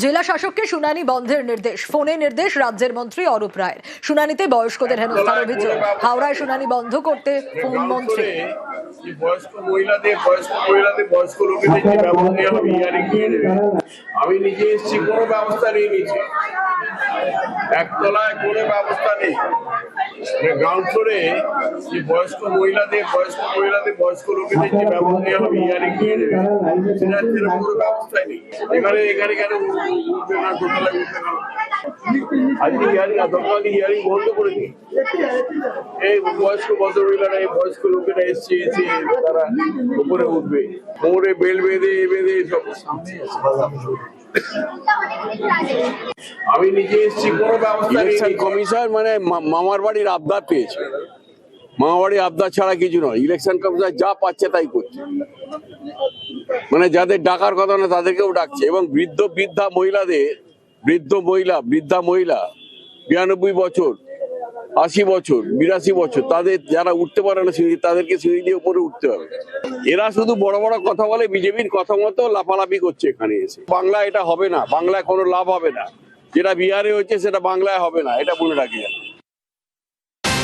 জেলা শাসককে শুনানি বন্ধের নির্দেশ, ফোনে নির্দেশ রাজ্যের মন্ত্রী অরূপ রায়ের। শুনানিতে বয়স্কদের হেনস্থার অভিযোগ, হাওড়ায় শুনানি বন্ধ করতে ফোন মন্ত্রী। বয়স্ক মহিলাদের বয়স্ক লোকেদের যে ব্যবস্থা নেওয়া হবে হিয়ারিং নিয়ে নেবে। আমি নিজে এসেছি, কোনো ব্যবস্থা নেই নিচে, একতলায় কোনো ব্যবস্থা নেই। গ্রাউন্ড ফ্লোরে যে বয়স্ক মহিলাদের বয়স্ক লোকেদের যে ব্যবস্থা নেওয়া হবে হিয়ারিং নিয়ে নেবে, সেটা কোনো ব্যবস্থাই নেই। এখানে কেন উঠবে না, দোতলায় উঠবে না? আজকে হিয়ারিং বন্ধ করে দিই। এই বয়স্ক ভদ্রমহিলারা, এই বয়স্ক লোকেরা এসে তারা উপরে উঠবে, কোমরে বেল্ট বেঁধে সব। আমি নিজে এসেছি, কোনো ব্যবস্থা নেই। ইলেকশন কমিশন মানে মামার বাড়ির আবদার পেয়েছে, মামার বাড়ির আবদার ছাড়া কিছু নয়। ইলেকশন কমিশন যা পাচ্ছে তাই করছে, মানে যাদের ডাকার কথা না তাদেরকেও ডাকছে। এবং বৃদ্ধা মহিলা 92 বছর, 80 বছর, 82 বছর, তাদের যারা উঠতে পারে না সিঁড়ি, তাদেরকে সিঁড়ি দিয়ে উপরে উঠতে হবে। এরা শুধু বড় বড় কথা বলে, বিজেপির কথা মতো লাফালাফি করছে এখানে এসে। বাংলায় এটা হবে না, বাংলায় কোনো লাভ হবে না। যেটা বিহারে হচ্ছে সেটা বাংলায় হবে না, এটা মনে রাখি।